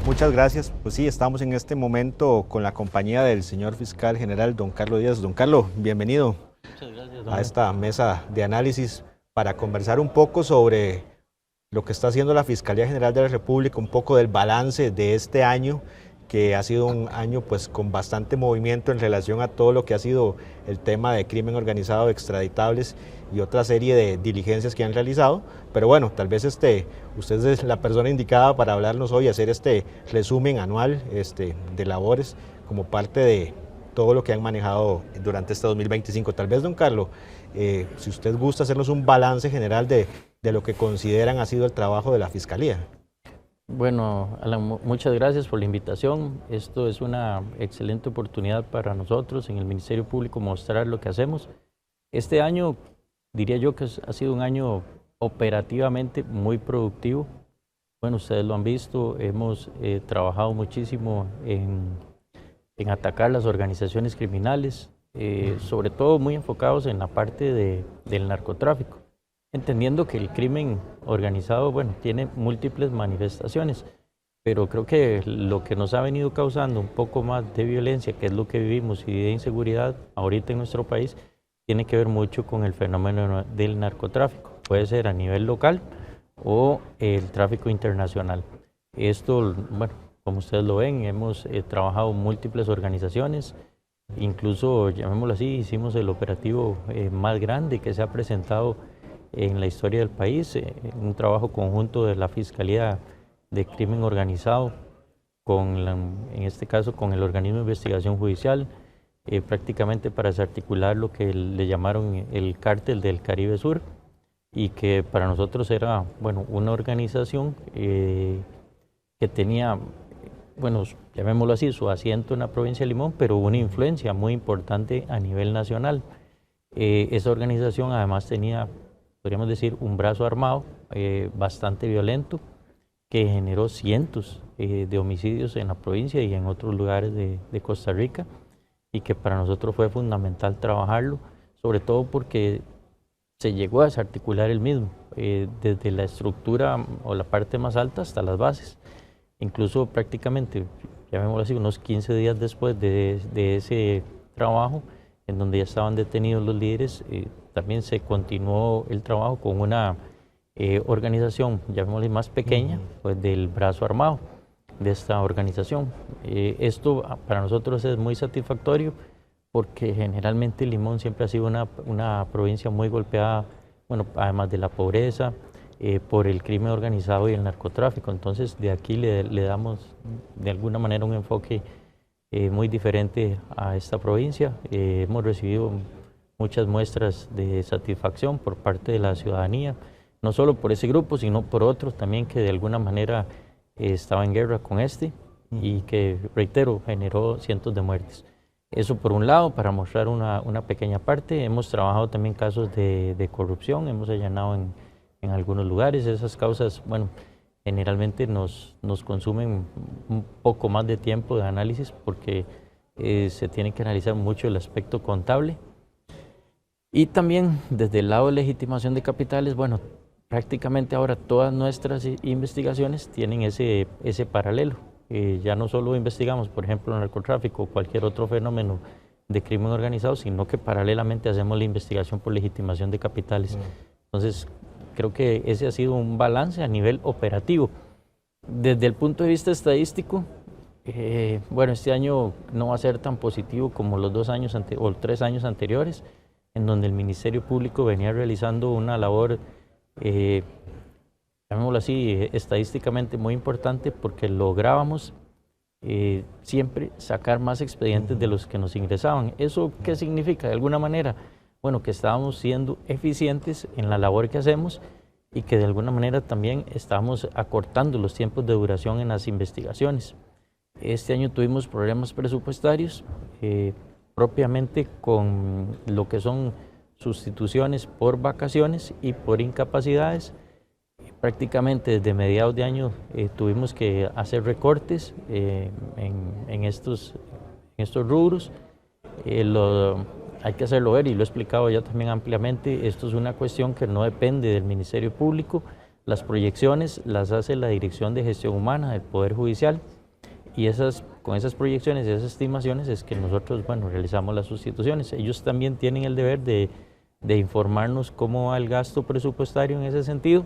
Muchas gracias. Pues sí, estamos en este momento con la compañía del señor fiscal general, don Carlos Díaz. Don Carlos, bienvenido Muchas gracias, a don. esta mesa de análisis para conversar un poco sobre lo que está haciendo la Fiscalía General de la República, un poco del balance de este año, que ha sido un año pues con bastante movimiento en relación a todo lo que ha sido el tema de crimen organizado, extraditables y otra serie de diligencias que han realizado. Pero bueno, tal vez usted es la persona indicada para hablarnos hoy, hacer este resumen anual de labores como parte de todo lo que han manejado durante este 2025. Tal vez, don Carlos, si usted gusta hacernos un balance general de lo que consideran ha sido el trabajo de la Fiscalía. Bueno, Alan, muchas gracias por la invitación. Esto es una excelente oportunidad para nosotros en el Ministerio Público mostrar lo que hacemos. Este año, diría yo que ha sido un año operativamente muy productivo. Bueno, ustedes lo han visto, hemos trabajado muchísimo en atacar las organizaciones criminales, sobre todo muy enfocados en la parte del narcotráfico, entendiendo que el crimen organizado, bueno, tiene múltiples manifestaciones, pero creo que lo que nos ha venido causando un poco más de violencia, que es lo que vivimos, y de inseguridad ahorita en nuestro país, tiene que ver mucho con el fenómeno del narcotráfico. Puede ser a nivel local o el tráfico internacional. Esto, bueno, como ustedes lo ven, hemos trabajado múltiples organizaciones, incluso, llamémoslo así, hicimos el operativo más grande que se ha presentado en la historia del país, un trabajo conjunto de la Fiscalía de Crimen Organizado, en este caso con el organismo de investigación judicial, prácticamente para desarticular lo que le llamaron el Cártel del Caribe Sur, y que para nosotros era, bueno, una organización que tenía, bueno, llamémoslo así, su asiento en la provincia de Limón, pero una influencia muy importante a nivel nacional. Esa organización además tenía, podríamos decir, un brazo armado bastante violento, que generó cientos de homicidios en la provincia y en otros lugares de Costa Rica, y que para nosotros fue fundamental trabajarlo, sobre todo porque se llegó a desarticular el mismo, desde la estructura o la parte más alta hasta las bases. Incluso prácticamente, llamémoslo así, unos 15 días después de ese trabajo, en donde ya estaban detenidos los líderes, también se continuó el trabajo con una organización, llamémosle más pequeña, pues del brazo armado de esta organización. Esto para nosotros es muy satisfactorio porque generalmente Limón siempre ha sido una provincia muy golpeada, bueno, además de la pobreza, por el crimen organizado y el narcotráfico. Entonces de aquí le damos de alguna manera un enfoque muy diferente a esta provincia. Hemos recibido muchas muestras de satisfacción por parte de la ciudadanía, no solo por ese grupo, sino por otros también que de alguna manera estaba en guerra con y que, reitero, generó cientos de muertes. Eso por un lado, para mostrar una pequeña parte. Hemos trabajado también casos de corrupción, hemos allanado en algunos lugares. Esas causas, bueno, generalmente nos consumen un poco más de tiempo de análisis porque se tiene que analizar mucho el aspecto contable. Y también desde el lado de legitimación de capitales, bueno, prácticamente ahora todas nuestras investigaciones tienen ese paralelo. Ya no solo investigamos, por ejemplo, el narcotráfico o cualquier otro fenómeno de crimen organizado, sino que paralelamente hacemos la investigación por legitimación de capitales. Entonces, creo que ese ha sido un balance a nivel operativo. Desde el punto de vista estadístico, bueno, este año no va a ser tan positivo como los 2 años o 3 años anteriores, en donde el Ministerio Público venía realizando una labor, llamémoslo así, estadísticamente muy importante, porque lográbamos siempre sacar más expedientes de los que nos ingresaban. ¿Eso qué significa? De alguna manera, bueno, que estábamos siendo eficientes en la labor que hacemos y que de alguna manera también estábamos acortando los tiempos de duración en las investigaciones. Este año tuvimos problemas presupuestarios, propiamente con lo que son sustituciones por vacaciones y por incapacidades. Prácticamente desde mediados de año tuvimos que hacer recortes en estos rubros. Hay que hacerlo ver, y lo he explicado ya también ampliamente. Esto es una cuestión que no depende del Ministerio Público, Las proyecciones las hace la Dirección de Gestión Humana del Poder Judicial y con esas proyecciones y esas estimaciones es que nosotros, bueno, realizamos las sustituciones. Ellos también tienen el deber de informarnos cómo va el gasto presupuestario en ese sentido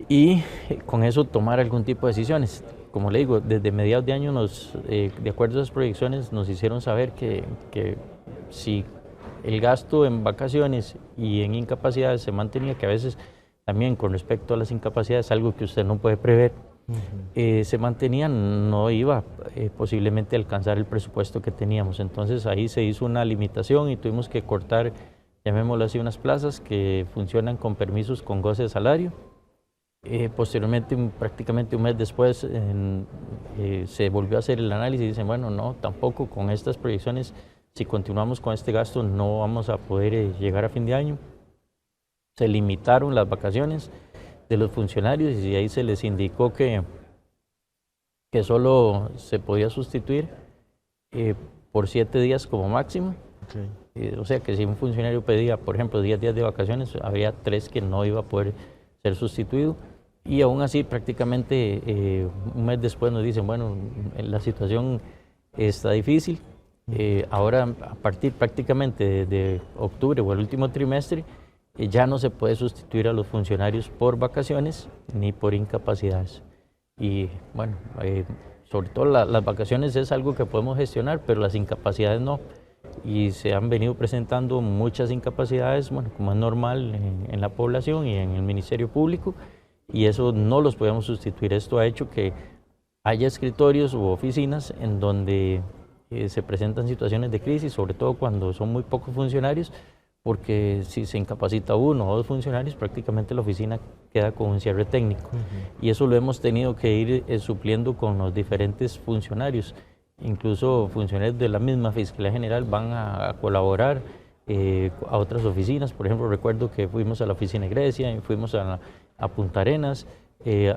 y con eso tomar algún tipo de decisiones. Como le digo, desde mediados de año, de acuerdo a esas proyecciones, nos hicieron saber que si el gasto en vacaciones y en incapacidades se mantenía, que a veces también con respecto a las incapacidades, algo que usted no puede prever, se mantenía, no iba posiblemente a alcanzar el presupuesto que teníamos. Entonces ahí se hizo una limitación y tuvimos que cortar, llamémoslo así, unas plazas que funcionan con permisos con goce de salario. Posteriormente, prácticamente un mes después, se volvió a hacer el análisis y dicen, bueno, no, tampoco con estas proyecciones, si continuamos con este gasto no vamos a poder llegar a fin de año. Se limitaron las vacaciones de los funcionarios y ahí se les indicó que solo se podía sustituir por 7 días como máximo. Okay. O sea que si un funcionario pedía, por ejemplo, 10 días de vacaciones, habría 3 que no iba a poder ser sustituido. Y aún así, prácticamente un mes después nos dicen, bueno, la situación está difícil. Ahora, a partir prácticamente de octubre o el último trimestre, ya no se puede sustituir a los funcionarios por vacaciones ni por incapacidades. Y bueno, sobre todo las vacaciones es algo que podemos gestionar, pero las incapacidades no. Y se han venido presentando muchas incapacidades, bueno, como es normal en la población y en el Ministerio Público, y eso no los podemos sustituir. Esto ha hecho que haya escritorios u oficinas en donde se presentan situaciones de crisis, sobre todo cuando son muy pocos funcionarios, porque si se incapacita 1 o 2 funcionarios, prácticamente la oficina queda con un cierre técnico. Y eso lo hemos tenido que ir supliendo con los diferentes funcionarios. Incluso funcionarios de la misma Fiscalía General van a colaborar a otras oficinas. Por ejemplo, recuerdo que fuimos a la oficina de Grecia, y fuimos a Punta Arenas.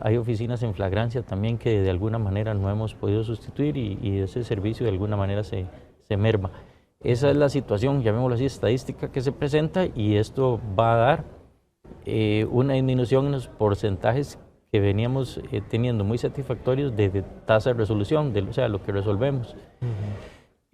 Hay oficinas en flagrancia también que de alguna manera no hemos podido sustituir y ese servicio de alguna manera se merma. Esa es la situación, llamémoslo así, estadística que se presenta, y esto va a dar una disminución en los porcentajes que veníamos teniendo muy satisfactorios de tasa de resolución, o sea, lo que resolvemos.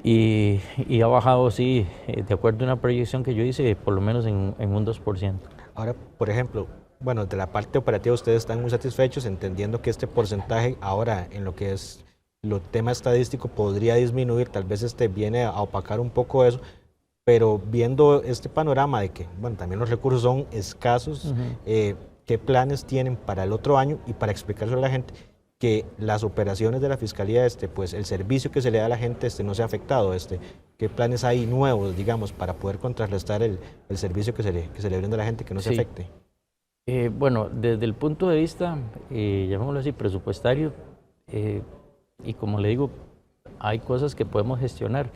Y ha bajado, sí, de acuerdo a una proyección que yo hice, por lo menos en un 2%. Ahora, por ejemplo, bueno, de la parte operativa ustedes están muy satisfechos, entendiendo que este porcentaje ahora en lo que es el tema estadístico podría disminuir, tal vez viene a opacar un poco eso, pero viendo este panorama de que, bueno, también los recursos son escasos, ¿qué planes tienen para el otro año? Y para explicárselo a la gente, que las operaciones de la Fiscalía, pues el servicio que se le da a la gente no sea afectado, ¿qué planes hay nuevos, digamos, para poder contrarrestar el servicio que se le brinda a la gente, que no se afecte? Bueno, desde el punto de vista, llamémoslo así, presupuestario, y como le digo, hay cosas que podemos gestionar.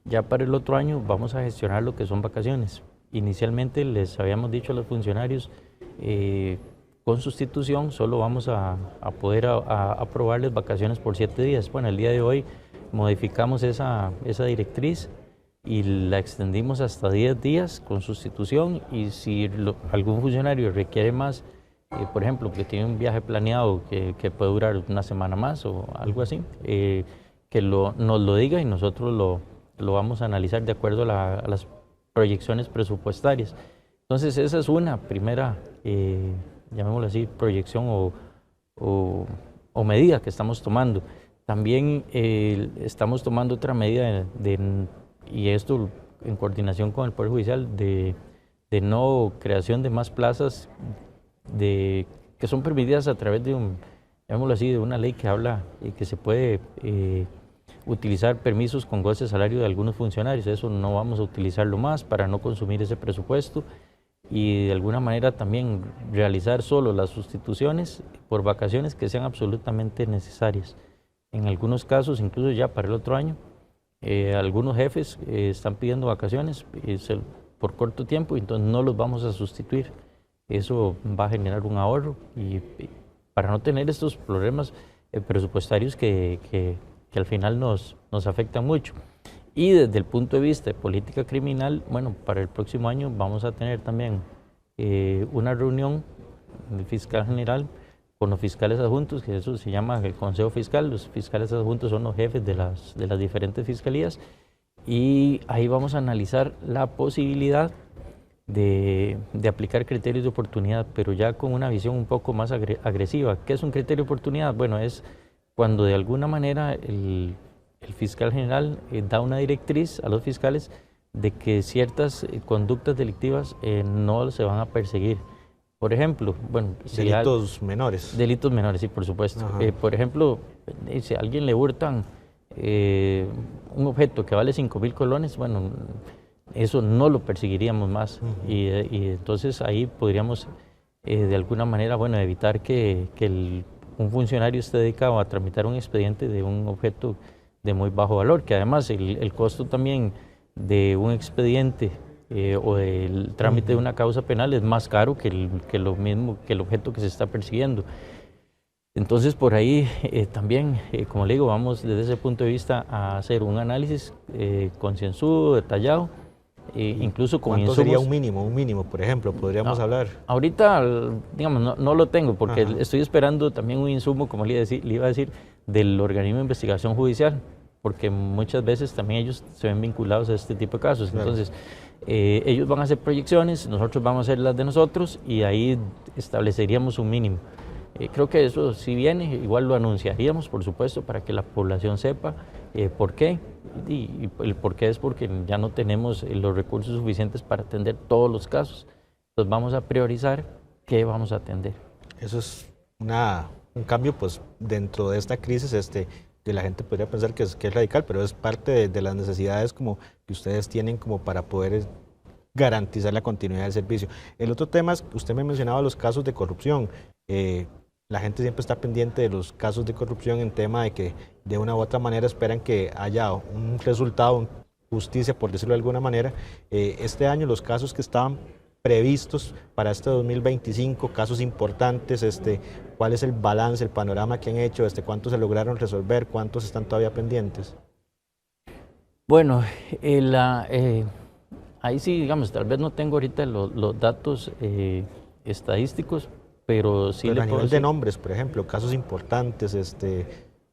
Ya para el otro año vamos a gestionar lo que son vacaciones. Inicialmente les habíamos dicho a los funcionarios, con sustitución solo vamos a poder aprobarles vacaciones por 7 días. Bueno, el día de hoy modificamos esa directriz y la extendimos hasta 10 días con sustitución, y si algún funcionario requiere más, por ejemplo, que tiene un viaje planeado que puede durar una semana más o algo así, que nos lo diga y nosotros lo vamos a analizar de acuerdo a las proyecciones presupuestarias. Entonces esa es una primera, llamémoslo así, proyección o medida que estamos tomando. También estamos tomando otra medida y esto en coordinación con el Poder Judicial, de no creación de más plazas que son permitidas a través de llamémoslo así, de una ley que habla y que se puede utilizar permisos con goce de salario de algunos funcionarios. Eso no vamos a utilizarlo más para no consumir ese presupuesto, y de alguna manera también realizar solo las sustituciones por vacaciones que sean absolutamente necesarias. En algunos casos, incluso ya para el otro año, algunos jefes están pidiendo vacaciones por corto tiempo, y entonces no los vamos a sustituir. Eso va a generar un ahorro y para no tener estos problemas presupuestarios que al final nos afectan mucho. Y desde el punto de vista de política criminal, bueno, para el próximo año vamos a tener también una reunión el fiscal general con los fiscales adjuntos, que eso se llama el Consejo Fiscal. Los fiscales adjuntos son los jefes de las diferentes fiscalías, y ahí vamos a analizar la posibilidad de aplicar criterios de oportunidad, pero ya con una visión un poco más agresiva. ¿Qué es un criterio de oportunidad? Bueno, es cuando de alguna manera el fiscal general da una directriz a los fiscales de que ciertas conductas delictivas no se van a perseguir. Por ejemplo, bueno, delitos menores. Delitos menores, sí, por supuesto. Por ejemplo, si a alguien le hurtan un objeto que vale 5.000 colones, bueno, eso no lo perseguiríamos más. Y entonces ahí podríamos de alguna manera, bueno, evitar que un funcionario esté dedicado a tramitar un expediente de un objeto de muy bajo valor, que además el costo también de un expediente o del trámite de una causa penal es más caro que lo mismo que el objeto que se está persiguiendo. Entonces por ahí también, como le digo, vamos desde ese punto de vista a hacer un análisis concienzudo, detallado, incluso con ¿Cuánto insumos. sería un mínimo, por ejemplo? Podríamos hablar. Ahorita, digamos, no lo tengo porque estoy esperando también un insumo, como le iba a decir, del organismo de investigación judicial, porque muchas veces también ellos se ven vinculados a este tipo de casos. Claro. Entonces, ellos van a hacer proyecciones, nosotros vamos a hacer las de nosotros y ahí estableceríamos un mínimo. Creo que eso si viene, igual lo anunciaríamos, por supuesto, para que la población sepa por qué. Y el por qué es porque ya no tenemos los recursos suficientes para atender todos los casos. Entonces vamos a priorizar qué vamos a atender. Eso es un cambio pues dentro de esta crisis que la gente podría pensar que es radical, pero es parte de las necesidades como que ustedes tienen como para poder garantizar la continuidad del servicio. El otro tema es que usted me mencionaba los casos de corrupción. La gente siempre está pendiente de los casos de corrupción en tema de que de una u otra manera esperan que haya un resultado, justicia, por decirlo de alguna manera. Este año los casos que estaban previstos para este 2025, casos importantes, ¿cuál es el balance, el panorama que han hecho? ¿Cuántos se lograron resolver? ¿Cuántos están todavía pendientes? Bueno, ahí sí, digamos, tal vez no tengo ahorita los datos estadísticos, pero sí a nivel de nombres, por ejemplo, casos importantes,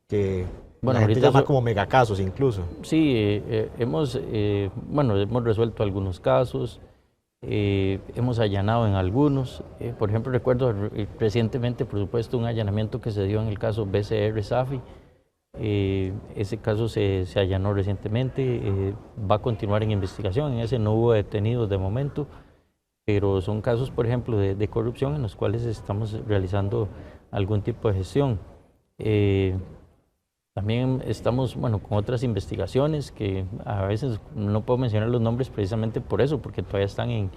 que bueno, la gente llama como megacasos incluso. Sí, hemos resuelto algunos casos, hemos allanado en algunos. Por ejemplo, recuerdo recientemente, por supuesto, un allanamiento que se dio en el caso BCR Safi. Ese caso se allanó recientemente, va a continuar en investigación. En ese no hubo detenidos de momento, pero son casos, por ejemplo, de corrupción en los cuales estamos realizando algún tipo de gestión. También estamos, con otras investigaciones que a veces no puedo mencionar los nombres precisamente por eso, porque todavía están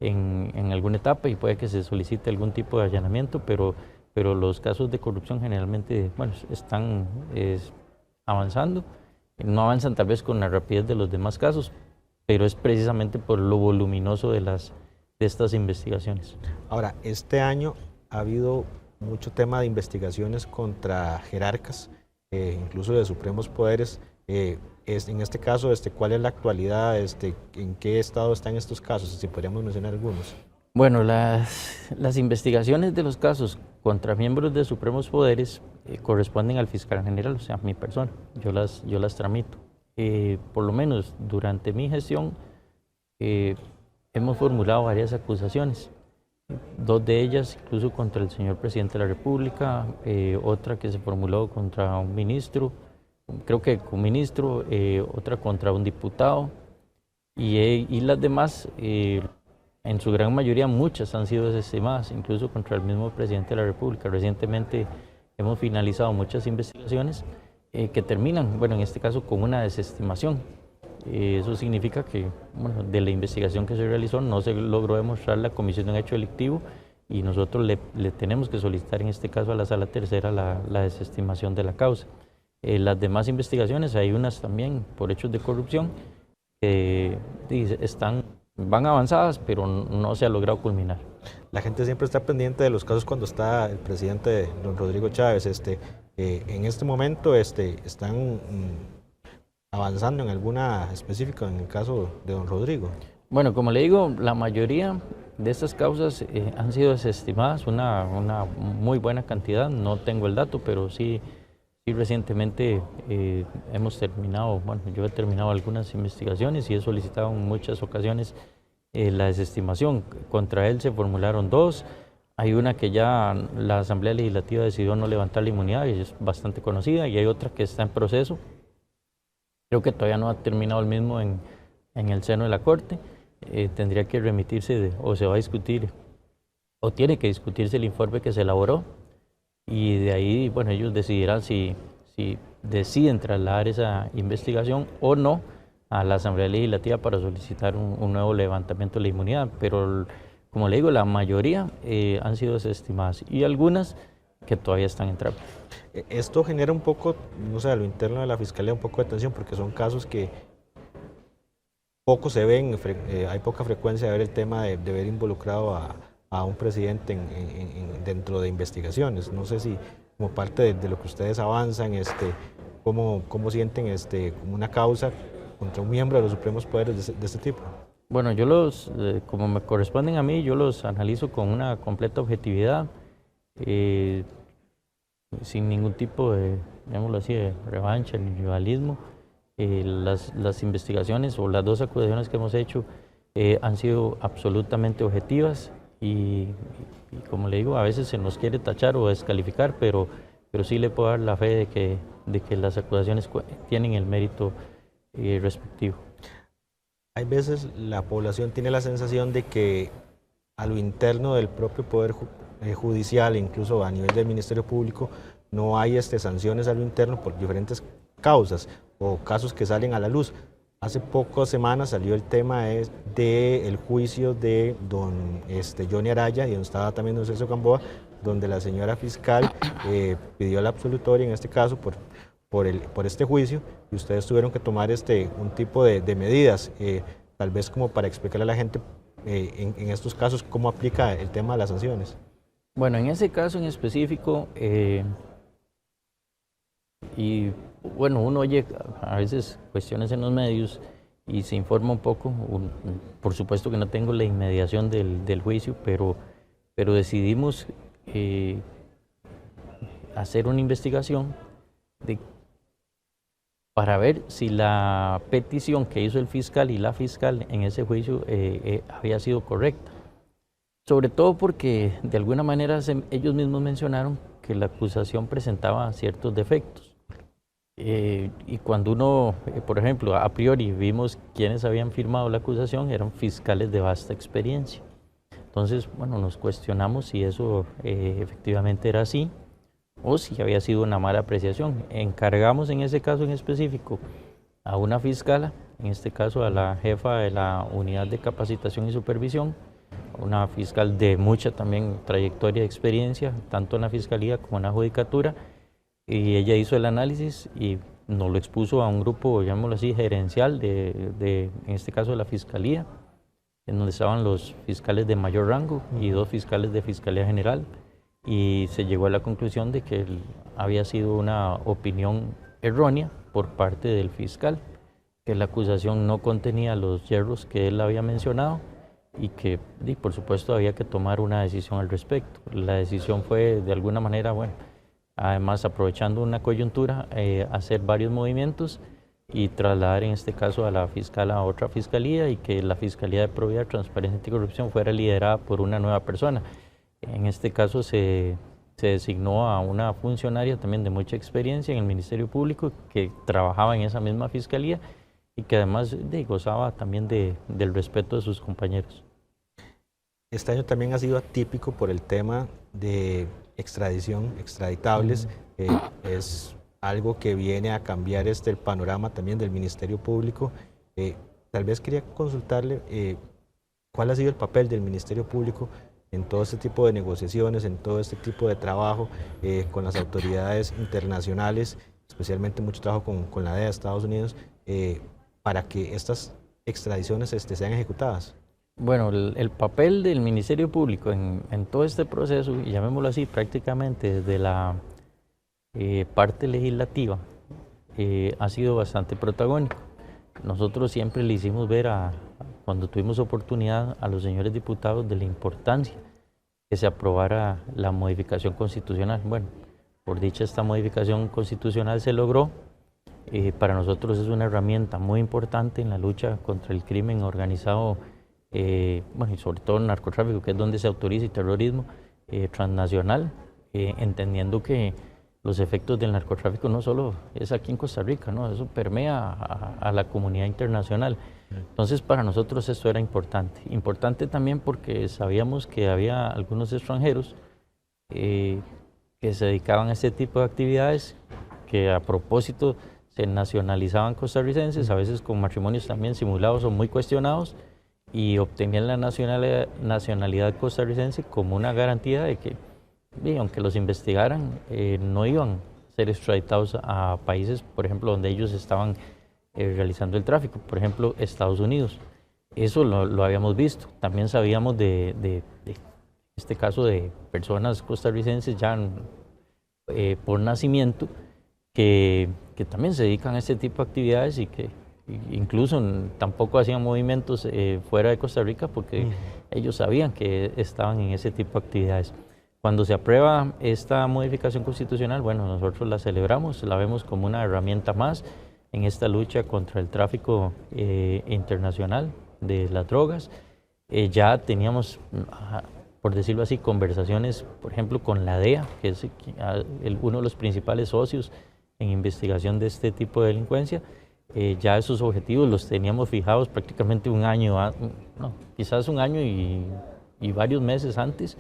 en alguna etapa y puede que se solicite algún tipo de allanamiento, pero los casos de corrupción generalmente, están avanzando. No avanzan tal vez con la rapidez de los demás casos, pero es precisamente por lo voluminoso de estas investigaciones. Ahora, este año ha habido mucho tema de investigaciones contra jerarcas, incluso de supremos poderes. En este caso, ¿cuál es la actualidad? ¿En qué estado están estos casos? Si podríamos mencionar algunos. Bueno, las investigaciones de los casos contra miembros de supremos poderes corresponden al fiscal general, o sea, mi persona. Yo las tramito. Por lo menos durante mi gestión, hemos formulado varias acusaciones, 2 de ellas incluso contra el señor presidente de la República, otra que se formuló contra un ministro, creo que un ministro, otra contra un diputado, y las demás, en su gran mayoría, muchas han sido desestimadas, incluso contra el mismo presidente de la República. Recientemente hemos finalizado muchas investigaciones que terminan, en este caso, con una desestimación. Eso significa que de la investigación que se realizó no se logró demostrar la comisión de un hecho delictivo y nosotros le tenemos que solicitar en este caso a la Sala Tercera la desestimación de la causa. Las demás investigaciones, hay unas también por hechos de corrupción que van avanzadas, pero no se ha logrado culminar. La gente siempre está pendiente de los casos cuando está el presidente don Rodrigo Chávez. En este momento están avanzando en alguna específica en el caso de don Rodrigo. Bueno, como le digo, la mayoría de estas causas han sido desestimadas una muy buena cantidad, no tengo el dato, pero sí, sí recientemente hemos terminado, bueno, yo he terminado algunas investigaciones y he solicitado en muchas ocasiones la desestimación. Contra él se formularon dos. Hay una que ya la Asamblea Legislativa decidió no levantar la inmunidad y es bastante conocida, y hay otra que está en proceso. Creo que todavía no ha terminado el mismo en el seno de la Corte. Tendría que remitirse o se va a discutir o tiene que discutirse el informe que se elaboró, y de ahí, bueno, ellos decidirán si deciden trasladar esa investigación o no a la Asamblea Legislativa para solicitar un nuevo levantamiento de la inmunidad, pero como le digo, la mayoría han sido desestimadas y algunas que todavía están en trámite. Esto genera un poco, no sé, a lo interno de la Fiscalía un poco de tensión, porque son casos que poco se ven, hay poca frecuencia de ver el tema de ver involucrado a un presidente dentro de investigaciones. No sé si como parte de lo que ustedes avanzan, cómo sienten como una causa contra un miembro de los supremos poderes de este tipo. Bueno, yo como me corresponden a mí, yo los analizo con una completa objetividad, sin ningún tipo de, llamémoslo así, de revancha ni rivalismo. Las investigaciones o las dos acusaciones que hemos hecho han sido absolutamente objetivas y como le digo, a veces se nos quiere tachar o descalificar, pero sí le puedo dar la fe de que las acusaciones tienen el mérito respectivo. Hay veces la población tiene la sensación de que a lo interno del propio Poder Judicial, incluso a nivel del Ministerio Público, no hay sanciones a lo interno por diferentes causas o casos que salen a la luz. Hace pocas semanas salió el tema del juicio de don Johnny Araya, y donde estaba también don Celso Gamboa, donde la señora fiscal pidió la absolutoria en este caso por este juicio, y ustedes tuvieron que tomar un tipo de medidas, tal vez como para explicarle a la gente en estos casos cómo aplica el tema de las sanciones. Bueno, en ese caso en específico, y bueno, uno oye a veces cuestiones en los medios y se informa un poco. Por supuesto que no tengo la inmediación del juicio, pero decidimos hacer una investigación para ver si la petición que hizo el fiscal y la fiscal en ese juicio había sido correcta. Sobre todo porque de alguna manera ellos mismos mencionaron que la acusación presentaba ciertos defectos. Y cuando uno, por ejemplo, a priori vimos quienes habían firmado la acusación, eran fiscales de vasta experiencia. Entonces, bueno, nos cuestionamos si eso efectivamente era así o si había sido una mala apreciación. Encargamos en ese caso en específico a una fiscala, en este caso a la jefa de la Unidad de Capacitación y Supervisión, una fiscal de mucha también trayectoria y experiencia, tanto en la Fiscalía como en la Judicatura, y ella hizo el análisis y nos lo expuso a un grupo, llamémoslo así, gerencial en este caso de la Fiscalía, en donde estaban los fiscales de mayor rango y dos fiscales de Fiscalía General, y se llegó a la conclusión de que había sido una opinión errónea por parte del fiscal, que la acusación no contenía los yerros que él había mencionado y que, por supuesto, había que tomar una decisión al respecto. La decisión fue, de alguna manera, bueno, además aprovechando una coyuntura, hacer varios movimientos y trasladar en este caso a la fiscal a otra fiscalía, y que la Fiscalía de Probidad, Transparencia y Corrupción fuera liderada por una nueva persona. En este caso se designó a una funcionaria también de mucha experiencia en el Ministerio Público que trabajaba en esa misma fiscalía y que además gozaba también del respeto de sus compañeros. Este año también ha sido atípico por el tema de extradición, extraditables. Es algo que viene a cambiar el panorama también del Ministerio Público. Tal vez quería consultarle cuál ha sido el papel del Ministerio Público en todo este tipo de negociaciones, en todo este tipo de trabajo con las autoridades internacionales, especialmente mucho trabajo con la DEA de Estados Unidos, para que estas extradiciones sean ejecutadas. Bueno, el papel del Ministerio Público en todo este proceso, y llamémoslo así, prácticamente desde la parte legislativa, ha sido bastante protagónico. Nosotros siempre le hicimos ver cuando tuvimos oportunidad a los señores diputados de la importancia que se aprobara la modificación constitucional. Bueno, por dicha esta modificación constitucional se logró. Para nosotros es una herramienta muy importante en la lucha contra el crimen organizado, bueno, y sobre todo el narcotráfico, que es donde se autoriza, y terrorismo transnacional, entendiendo que los efectos del narcotráfico no solo es aquí en Costa Rica, ¿no? Eso permea a la comunidad internacional. Entonces para nosotros esto era importante. Importante también porque sabíamos que había algunos extranjeros que se dedicaban a este tipo de actividades, que a propósito se nacionalizaban costarricenses, a veces con matrimonios también simulados o muy cuestionados, y obtenían la nacionalidad costarricense como una garantía de que, aunque los investigaran, no iban a ser extraditados a países, por ejemplo, donde ellos estaban realizando el tráfico, por ejemplo, Estados Unidos. Eso lo habíamos visto. También sabíamos de este caso de personas costarricenses ya por nacimiento, que también se dedican a este tipo de actividades y que incluso tampoco hacían movimientos fuera de Costa Rica porque ellos sabían que estaban en ese tipo de actividades. Cuando se aprueba esta modificación constitucional, bueno, nosotros la celebramos, la vemos como una herramienta más en esta lucha contra el tráfico internacional de las drogas. Ya teníamos, por decirlo así, conversaciones, por ejemplo, con la DEA, que es uno de los principales socios en investigación de este tipo de delincuencia. Ya esos objetivos los teníamos fijados prácticamente un año, no, quizás un año y varios meses antes.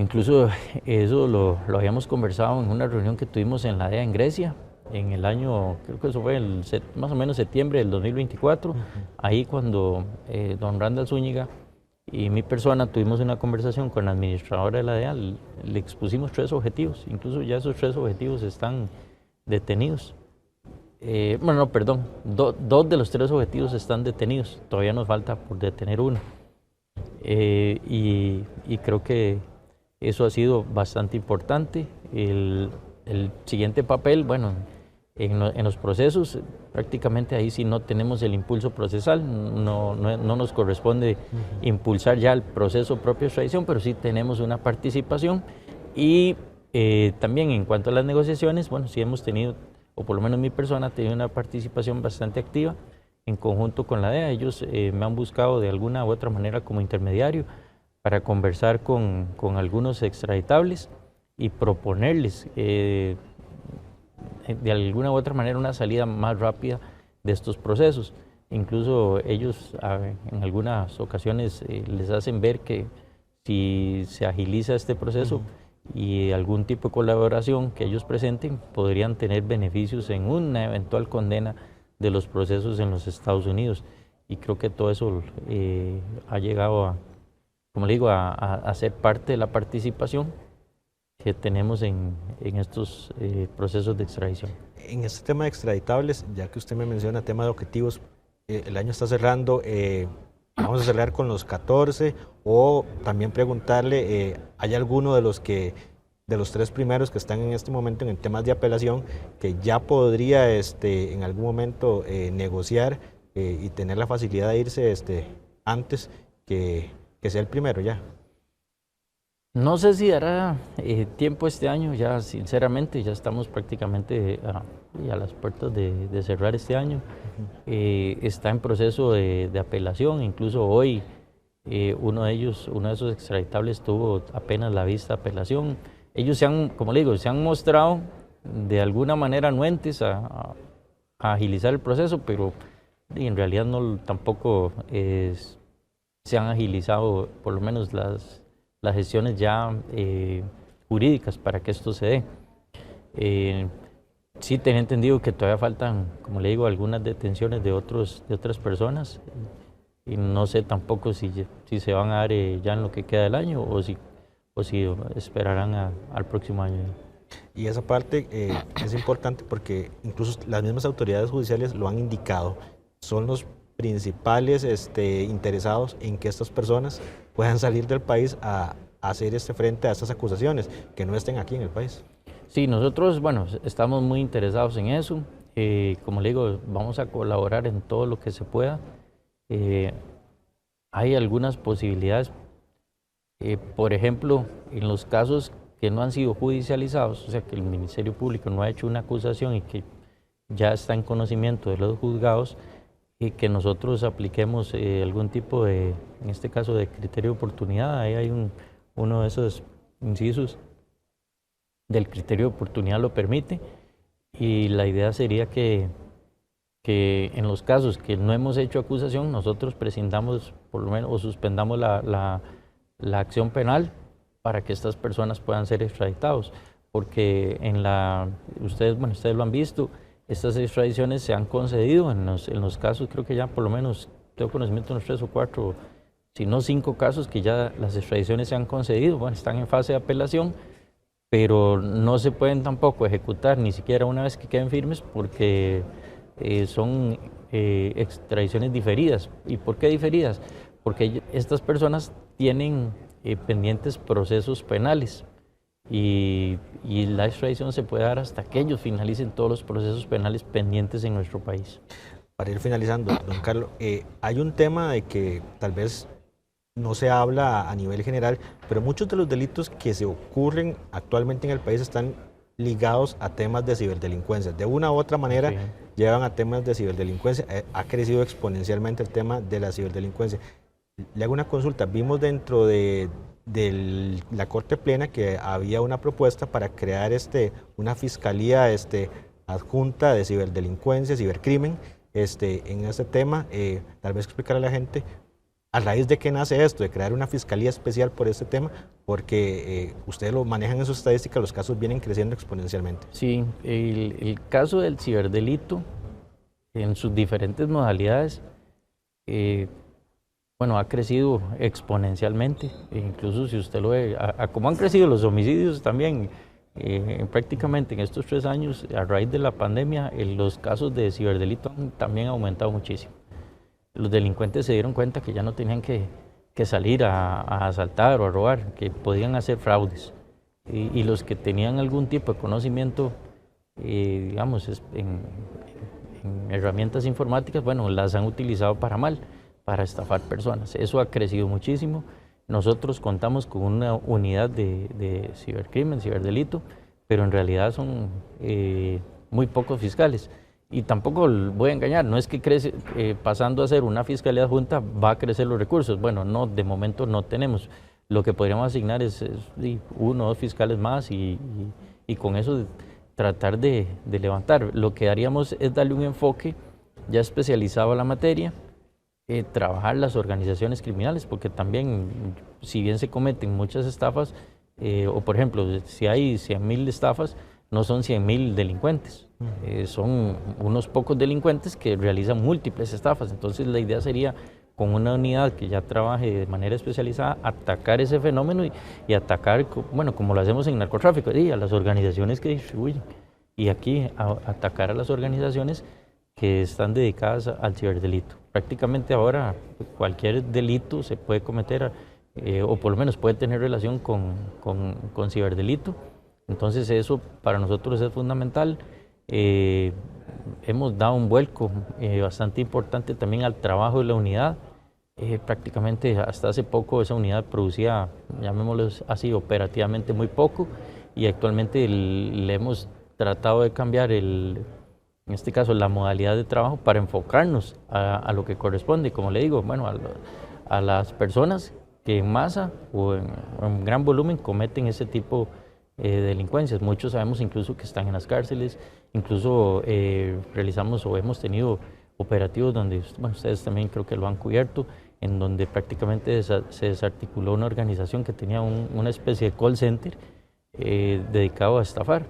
Incluso eso lo habíamos conversado en una reunión que tuvimos en la DEA en Grecia, en el año, creo que eso fue más o menos septiembre del 2024, ahí cuando don Randall Zúñiga y mi persona tuvimos una conversación con la administradora de la DEA, le expusimos 3 objetivos, incluso ya esos 3 objetivos están detenidos. Bueno, no, perdón, 2 de los 3 objetivos están detenidos, todavía nos falta por detener uno. Y creo que eso ha sido bastante importante. El siguiente papel, bueno, en los procesos, prácticamente ahí sí no tenemos el impulso procesal, no nos corresponde impulsar ya el proceso propio de extradición, pero sí tenemos una participación. Y también en cuanto a las negociaciones, bueno, sí hemos tenido, o por lo menos mi persona ha tenido una participación bastante activa en conjunto con la DEA. Ellos me han buscado de alguna u otra manera como intermediario para conversar con algunos extraditables y proponerles de alguna u otra manera una salida más rápida de estos procesos. Incluso ellos en algunas ocasiones les hacen ver que si se agiliza este proceso y algún tipo de colaboración que ellos presenten, podrían tener beneficios en una eventual condena de los procesos en los Estados Unidos. Y creo que todo eso ha llegado a, como le digo, a ser parte de la participación que tenemos en estos procesos de extradición. En este tema de extraditables, ya que usted me menciona tema de objetivos, el año está cerrando, vamos a cerrar con los 14, o también preguntarle, ¿hay alguno de los 3 primeros que están en este momento en temas de apelación que ya podría en algún momento negociar y tener la facilidad de irse antes que sea el primero ya? No sé si dará tiempo este año, ya sinceramente, ya estamos prácticamente a las puertas de cerrar este año. Está en proceso de apelación, incluso hoy uno de esos extraditables tuvo apenas la vista de apelación. Ellos como le digo, se han mostrado de alguna manera anuentes a agilizar el proceso, pero en realidad tampoco se han agilizado por lo menos las gestiones ya jurídicas para que esto se dé. Sí tenía entendido que todavía faltan, como le digo, algunas detenciones de otras personas, y no sé tampoco si se van a dar ya en lo que queda del año o si esperarán al próximo año. Y esa parte es importante porque incluso las mismas autoridades judiciales lo han indicado, son los principales interesados en que estas personas puedan salir del país a hacer frente a estas acusaciones, que no estén aquí en el país. Sí, nosotros, bueno, estamos muy interesados en eso. Como le digo, vamos a colaborar en todo lo que se pueda. hay algunas posibilidades, por ejemplo, en los casos que no han sido judicializados, o sea que el Ministerio Público no ha hecho una acusación y que ya está en conocimiento de los juzgados, y que nosotros apliquemos algún tipo de, en este caso, de criterio de oportunidad. Ahí hay uno de esos incisos del criterio de oportunidad lo permite, y la idea sería que en los casos que no hemos hecho acusación, nosotros prescindamos por lo menos o suspendamos la acción penal para que estas personas puedan ser extraditados, porque ustedes lo han visto, estas extradiciones se han concedido en los casos, creo que ya por lo menos tengo conocimiento de unos 3 o 4, si no 5 casos que ya las extradiciones se han concedido, bueno, están en fase de apelación, pero no se pueden tampoco ejecutar ni siquiera una vez que queden firmes porque son extradiciones diferidas. ¿Y por qué diferidas? Porque estas personas tienen pendientes procesos penales y la extradición se puede dar hasta que ellos finalicen todos los procesos penales pendientes en nuestro país. Para ir finalizando, don Carlos, hay un tema de que tal vez no se habla a nivel general, pero muchos de los delitos que se ocurren actualmente en el país están ligados a temas de ciberdelincuencia. De una u otra manera, sí, llevan a temas de ciberdelincuencia. Ha crecido exponencialmente el tema de la ciberdelincuencia. Le hago una consulta. Vimos dentro de la Corte Plena que había una propuesta para crear una fiscalía adjunta de ciberdelincuencia, cibercrimen, en este tema. Tal vez explicar a la gente a raíz de qué nace esto, de crear una fiscalía especial por este tema, porque ustedes lo manejan en sus estadísticas, los casos vienen creciendo exponencialmente. Sí, el caso del ciberdelito en sus diferentes modalidades, ha crecido exponencialmente. Incluso si usted lo ve, como han crecido los homicidios también, prácticamente en estos 3 años, a raíz de la pandemia, los casos de ciberdelito también han aumentado muchísimo. Los delincuentes se dieron cuenta que ya no tenían que salir a asaltar o a robar, que podían hacer fraudes. Y los que tenían algún tipo de conocimiento, digamos, en herramientas informáticas, las han utilizado para mal, para estafar personas. Eso ha crecido muchísimo. Nosotros contamos con una unidad de cibercrimen, ciberdelito, pero en realidad son muy pocos fiscales. Y tampoco voy a engañar, no es que crece, pasando a ser una fiscalía adjunta va a crecer los recursos. Bueno, no, de momento no tenemos. Lo que podríamos asignar es 1 o 2 fiscales más y con eso tratar de levantar. Lo que haríamos es darle un enfoque ya especializado a la materia, trabajar las organizaciones criminales, porque también, si bien se cometen muchas estafas, o por ejemplo, si hay 100.000 estafas, no son 100.000 delincuentes, son unos pocos delincuentes que realizan múltiples estafas. Entonces la idea sería, con una unidad que ya trabaje de manera especializada, atacar ese fenómeno y atacar, como lo hacemos en narcotráfico, a las organizaciones que distribuyen, y aquí atacar a las organizaciones que están dedicadas al ciberdelito. Prácticamente ahora cualquier delito se puede cometer, o por lo menos puede tener relación con ciberdelito. Entonces eso para nosotros es fundamental. Hemos dado un vuelco bastante importante también al trabajo de la unidad. Prácticamente hasta hace poco esa unidad producía, llamémoslo así, operativamente muy poco, y actualmente le hemos tratado de cambiar en este caso la modalidad de trabajo para enfocarnos a lo que corresponde, como le digo, a las personas que en masa o en gran volumen cometen ese tipo delincuencias. Muchos sabemos incluso que están en las cárceles, incluso realizamos o hemos tenido operativos donde, ustedes también creo que lo han cubierto, en donde prácticamente se desarticuló una organización que tenía una especie de call center dedicado a estafar.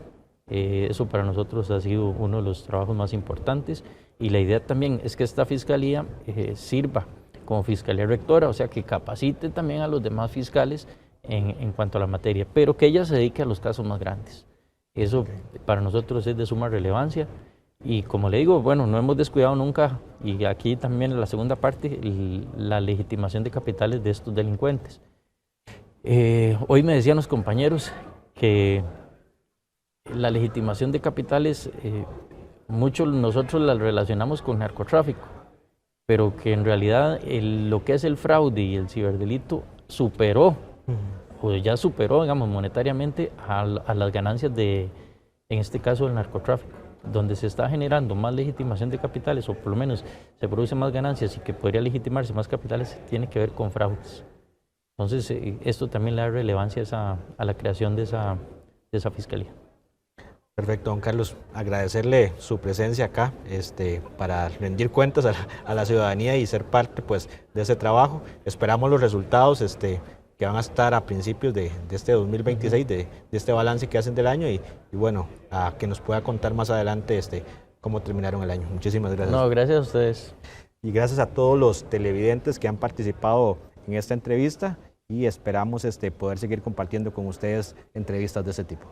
Eso para nosotros ha sido uno de los trabajos más importantes, y la idea también es que esta fiscalía sirva como fiscalía rectora, o sea que capacite también a los demás fiscales en cuanto a la materia, pero que ella se dedique a los casos más grandes. Eso para nosotros es de suma relevancia, y como le digo, no hemos descuidado nunca, y aquí también en la segunda parte, la legitimación de capitales de estos delincuentes. Hoy me decían los compañeros que la legitimación de capitales, muchos nosotros la relacionamos con narcotráfico, pero que en realidad lo que es el fraude y el ciberdelito superó, o ya superó, digamos, monetariamente a las ganancias de, en este caso, del narcotráfico, donde se está generando más legitimación de capitales, o por lo menos se producen más ganancias y que podría legitimarse más capitales, tiene que ver con fraudes. Entonces, esto también le da relevancia a la creación de esa fiscalía. Perfecto, don Carlos. Agradecerle su presencia acá para rendir cuentas a la ciudadanía y ser parte pues, de ese trabajo. Esperamos los resultados que van a estar a principios de este 2026, de este balance que hacen del año y bueno, a que nos pueda contar más adelante cómo terminaron el año. Muchísimas gracias. No, gracias a ustedes. Y gracias a todos los televidentes que han participado en esta entrevista y esperamos poder seguir compartiendo con ustedes entrevistas de ese tipo.